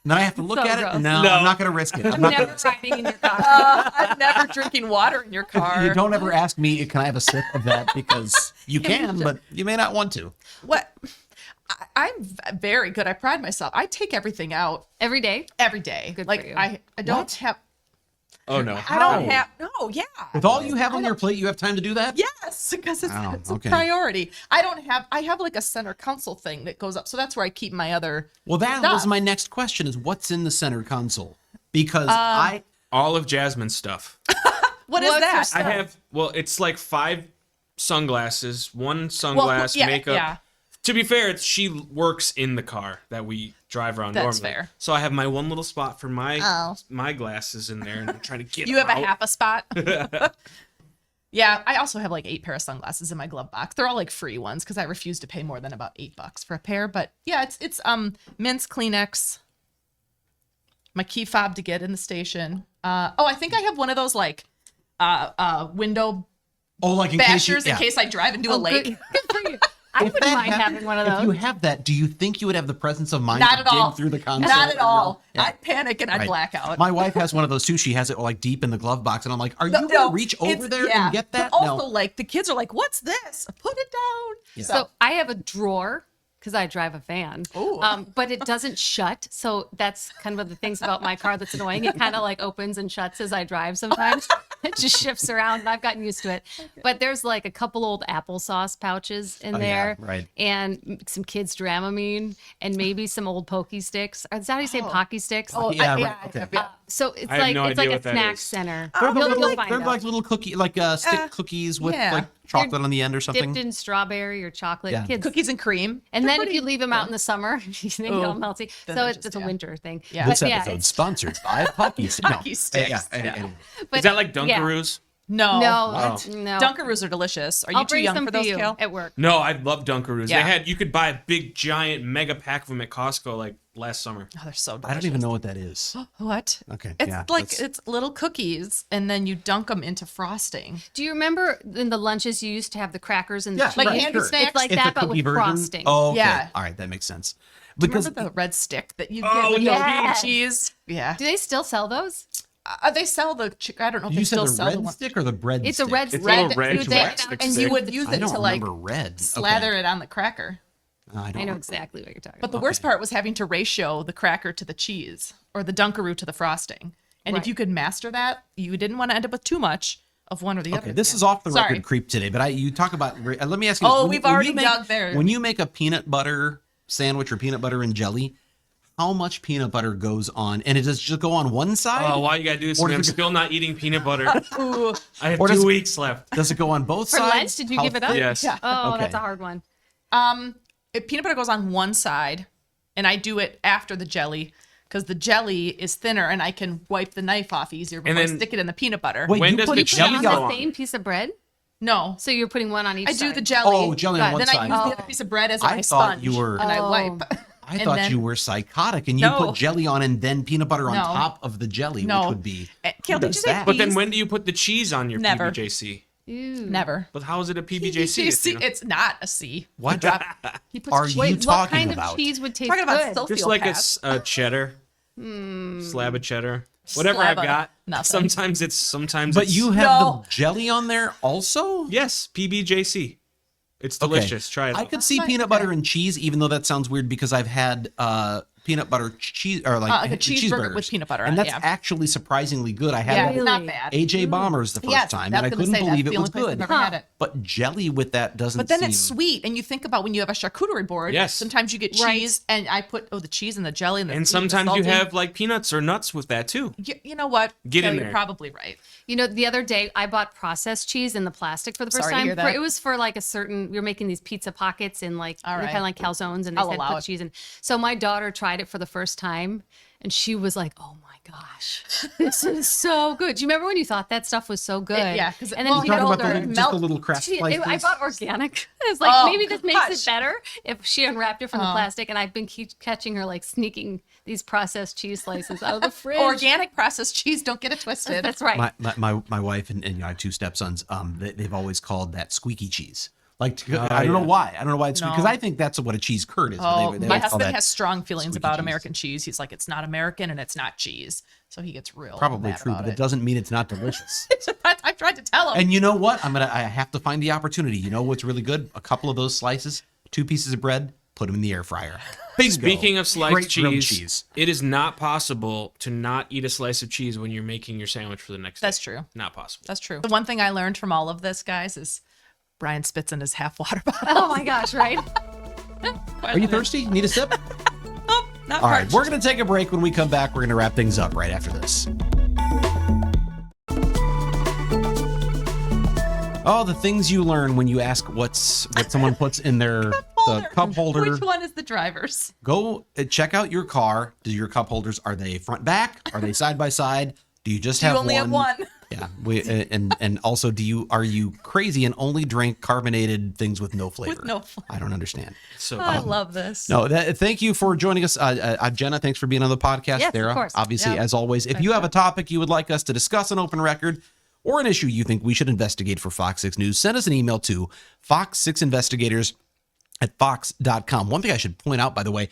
S1: And then I have to look
S8: So
S1: at it.
S8: gross.
S1: No,
S11: No.
S1: I'm not going to risk it. I'm
S8: I'm
S1: not
S8: never
S1: gonna,
S8: riding in your car.
S7: I'm never drinking water in your car.
S1: you don't ever ask me, can I have a sip of that? Because you can, but you may not want to.
S7: What? I'm very good. I pride myself. I take everything out
S8: Every day?
S7: every day.
S8: Good for
S7: like
S8: you.
S7: I don't have.
S11: Oh no.
S7: I don't have. No, yeah.
S1: With all you have on your plate, you have time to do that?
S7: Yes, because it's a priority. I have like a center console thing that goes up, so that's where I keep my other.
S1: Well, that
S7: stuff.
S1: was my next question: is what's in the center console? Because
S11: All of Jasmine's stuff.
S7: What is that?
S11: I have, it's like 5 sunglasses, 1 sunglass, makeup, To be fair, she works in the car that we drive around
S7: That's
S11: normally.
S7: fair.
S11: So I have my one little spot for my
S7: Oh.
S11: my glasses in there, and I'm trying to get.
S7: You have
S11: them
S7: a
S11: out.
S7: half a spot. Yeah, I also have like 8 pair of sunglasses in my glove box. They're all like free ones because I refuse to pay more than about $8 for a pair. But yeah, it's mints, Kleenex, my key fob to get in the station. I think I have one of those like window
S1: like in case
S7: bashers in case I drive into a lake.
S8: Good for you. I wouldn't mind having one of those.
S1: If you have that, do you think you would have the presence of mind
S7: Not
S1: to
S7: at all.
S1: dig through the console?
S7: Not at all.
S1: Yeah.
S7: I'd panic and I'd
S1: Right.
S7: black out.
S1: My wife has one of those too. She has it like deep in the glove box, and I'm like, "Are you
S7: No,
S1: going to reach over
S7: it's-
S1: there
S7: yeah.
S1: and get that?"
S7: But also, like the kids are like, "What's this? Put it down."
S1: Yeah.
S8: So I have a drawer because I drive a van, but it doesn't shut. So that's kind of one of the things about my car that's annoying. It kind of like opens and shuts as I drive sometimes. It just shifts around, and I've gotten used to it. But there's like a couple old applesauce pouches in there,
S1: right.
S8: and some kids' Dramamine, and maybe some old Pokey sticks. Is that how you say Pocky sticks?
S1: Yeah, right. Okay.
S8: So it's
S11: I have
S8: like
S11: no
S8: it's like
S11: idea
S8: a
S11: what that
S8: snack
S11: is.
S8: center.
S1: They're, the
S8: You'll
S1: little,
S8: find
S1: they're
S8: out.
S1: like little cookie, stick cookies with
S7: yeah.
S1: like chocolate on the end or something.
S8: Dipped in strawberry or chocolate.
S1: Yeah.
S8: Kids.
S7: Cookies and cream.
S8: And then if you leave them out in the summer, they get all melty.
S7: Then
S8: So
S7: they're
S8: it's
S7: just-
S8: a
S7: yeah.
S8: winter thing.
S7: Yeah.
S1: This
S8: But
S1: episode's
S8: it's-
S1: sponsored by Pocky Sticks.
S7: Pocky Sticks.
S1: Anyway.
S8: but
S11: Is that like
S8: yeah.
S11: Dunkaroos?
S7: No,
S8: No, no.
S7: Dunkaroos are delicious. Are you
S8: I'll
S7: too
S8: bring
S7: young
S8: some
S7: for those,
S8: you
S7: Cal?
S8: at work.
S11: No, I love Dunkaroos.
S7: Yeah.
S11: You could buy a big, giant, mega pack of them at Costco like last summer.
S7: Oh, they're so delicious.
S1: I don't even know what that is.
S7: What?
S1: Okay,
S7: It's
S1: yeah,
S7: like
S1: that's-
S7: it's little cookies, and then you dunk them into frosting.
S8: Do you remember in the lunches you used to have the crackers and the
S1: Yeah,
S8: cheese?
S7: Like
S1: right,
S7: candy
S1: sure.
S7: snacks?
S8: It's like
S1: It's
S8: that,
S1: a
S8: but
S1: cookie
S8: with
S1: version.
S8: frosting.
S1: Oh, okay.
S7: Yeah.
S1: All right, that makes sense.
S7: Because
S1: Because
S7: remember the red stick that you
S11: Oh,
S7: get with
S8: yeah.
S7: the cheese? Yeah.
S8: Do they still sell those?
S7: They sell the. I don't know if they
S1: you said
S7: still
S1: the
S7: sell the
S1: red
S7: one.
S1: stick or the bread
S8: It's
S1: stick?
S8: a red
S11: It's a
S8: red.
S11: little red
S8: you take it
S11: stick
S8: out
S7: And
S11: stick.
S7: you would use
S1: I
S7: it
S1: don't
S7: to like
S1: remember red.
S7: slather it on the cracker.
S1: I
S8: I know exactly what you're talking
S7: But the
S8: about.
S7: worst part was having to ratio the cracker to the cheese or the Dunkaroo to the frosting. And if
S8: Right.
S7: you could master that, you didn't want to end up with too much of one or the other.
S1: Okay, this is off the
S7: Sorry.
S1: record creep today, but you talk about. Let me ask you.
S7: Oh,
S1: this.
S7: we've already
S1: you make,
S7: dug there.
S1: When you make a peanut butter sandwich or peanut butter and jelly, how much peanut butter goes on? And it does just go on one side?
S11: Oh, why you gotta do this? to
S1: Or
S11: me? I'm
S1: does it-
S11: still not eating peanut butter.
S7: Ooh.
S11: I have
S1: Or does
S11: 2
S1: it-
S11: weeks left.
S1: Does it go on both
S8: For
S1: sides?
S8: lunch, did you
S1: How
S8: give it up?
S1: thick?
S11: Yes.
S7: Yeah.
S8: Oh,
S1: Okay.
S8: that's a hard one.
S7: Peanut butter goes on one side, and I do it after the jelly because the jelly is thinner, and I can wipe the knife off easier before I
S11: then-
S7: stick it in the peanut butter.
S1: Wait,
S11: When
S1: you
S11: does
S1: put
S11: the
S8: Put it
S11: jelly
S8: on
S11: go
S8: the
S11: on?
S8: same piece of bread?
S7: No,
S8: So you're putting one on each
S7: I
S8: side?
S7: do the jelly.
S1: Oh, jelly on one
S7: then
S1: side.
S7: I use the other piece of bread as
S1: I
S7: my
S1: thought
S7: sponge,
S1: you were-
S7: and I wipe.
S1: I
S7: And
S1: thought
S7: then-
S1: you were psychotic, and you
S7: No.
S1: put jelly on and then peanut butter on
S7: No.
S1: top of the jelly,
S7: No.
S1: which would be.
S7: Kel,
S1: who
S7: did
S1: does
S7: you say
S1: that?
S11: But then
S7: Peas?
S11: when do you put the cheese on your
S7: Never.
S11: PBJC?
S8: Ew.
S7: Never.
S11: But how is it a PBJC? if you know-
S7: It's not a C.
S1: What
S7: He puts
S1: are
S7: cheese-
S1: you
S8: Wait, what
S1: talking
S8: kind
S1: about?
S8: of cheese would taste
S7: Talking about
S8: good?
S7: self-
S11: Just like a,
S7: Sociopath.
S11: a cheddar, slab of cheddar, whatever
S7: Slab
S11: I've
S7: of
S11: got.
S7: nothing.
S11: Sometimes.
S1: But
S11: it's,
S1: you have
S7: No.
S1: the jelly on there also?
S11: yes, PBJC. It's
S1: Okay.
S11: delicious. Try it.
S1: I
S11: out.
S1: could see peanut butter and cheese, even though that sounds weird because I've had peanut butter cheese or like
S7: a cheeseburger with peanut butter on
S1: and
S7: it,
S1: that's
S7: yeah.
S1: actually surprisingly good. I had
S7: Yeah,
S1: it
S7: it's
S1: with
S7: not bad.
S1: AJ Bombers the first
S7: Yes,
S1: time,
S7: that's
S1: and I
S7: gonna
S1: couldn't
S7: say,
S1: believe
S7: that's
S1: it
S7: the
S1: was
S7: only place I've
S1: good.
S7: ever had it.
S1: But jelly with that doesn't.
S7: But then
S1: seem...
S7: it's sweet, and you think about when you have a charcuterie board.
S11: Yes.
S7: Sometimes you get
S8: Right.
S7: cheese, and I put the cheese and the jelly and the
S11: And
S7: sweet and the
S11: sometimes you
S7: salty.
S11: have like peanuts or nuts with that too.
S7: You know what?
S11: Get in
S7: You're
S11: there.
S7: probably right.
S8: You know, the other day I bought processed cheese in the plastic for the first
S7: Sorry to
S8: time.
S7: hear that.
S8: It was for like a certain. We were making these pizza pockets in like
S7: All
S8: they're
S7: right.
S8: kind of like calzones, and they
S7: I'll
S8: said
S7: allow
S8: put
S7: it.
S8: cheese in. So my daughter tried it for the first time, and she was like, "Oh my gosh, this is so good." Do you remember when you thought that stuff was so good?
S7: Yeah, 'cause
S8: and then
S7: well,
S8: as you get
S1: talking about
S8: older,
S1: the, just the little craft slices.
S8: I bought organic. I was like,
S7: Oh,
S8: maybe this makes
S7: gosh.
S8: it better if she unwrapped it from the
S7: Oh.
S8: plastic. And I've been catching her like sneaking these processed cheese slices out of the fridge.
S7: Organic processed cheese. Don't get it twisted.
S8: That's right.
S1: My wife and I have two stepsons. They've always called that squeaky cheese. Like I don't know why. I don't know why it's because
S7: No.
S1: I think that's what a cheese curd is. but
S7: Oh,
S1: they
S7: my
S1: always call
S7: husband
S1: that
S7: has strong feelings
S1: squeaky
S7: about
S1: cheese.
S7: American cheese. He's like, it's not American and it's not cheese. So he gets real
S1: Probably
S7: mad
S1: true,
S7: about
S1: but it doesn't mean it's not delicious.
S7: I tried to tell him.
S1: And you know what? I have to find the opportunity. You know what's really good? A couple of those slices, 2 pieces of bread, put them in the air fryer. Bingo.
S11: Speaking of sliced
S1: Great grilled
S11: cheese, it is not possible to not eat a slice of cheese when you're making your sandwich for the next
S7: That's
S11: day.
S7: true.
S11: Not possible.
S7: That's true. The one thing I learned from all of this, guys, is Brian spits in his half water bottle.
S8: Oh my gosh, right?
S1: Are you thirsty? Need a sip?
S7: Oh, not
S1: All right,
S7: parched.
S1: we're going to take a break. When we come back, we're going to wrap things up right after this. Oh, the things you learn when you ask what someone puts in their
S7: holder.
S1: The cup holder.
S7: Which one is the driver's?
S1: Go check out your car. Do your cup holders, are they front back? Are they side by side? Do you just have
S7: You only have one.
S1: Yeah. And also, are you crazy and only drink carbonated things with no flavor?
S7: With no flavor.
S1: I don't understand.
S11: So
S7: I love this.
S1: No, thank you for joining us. Jenna, thanks for being on the podcast.
S8: Yes, of
S1: Sarah,
S8: course.
S1: obviously,
S8: Yeah.
S1: as always. If you have a topic you would like us to discuss on Open Record or an issue you think we should investigate for Fox 6 News, send us an email to fox6investigators@fox.com. One thing I should point out, by the way,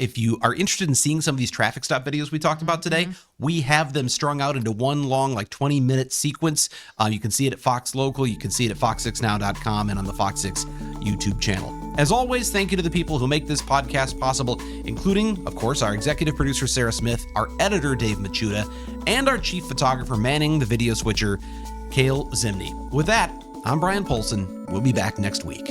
S1: if you are interested in seeing some of these traffic stop videos we talked about today, we have them strung out into one long, like 20-minute sequence. You can see it at Fox Local. You can see it at fox6now.com and on the Fox 6 YouTube channel. As always, thank you to the people who make this podcast possible, including, of course, our executive producer, Sarah Smith, our editor, Dave Machuda, and our chief photographer manning the video switcher, Cale Zimney. With that, I'm Brian Polson. We'll be back next week.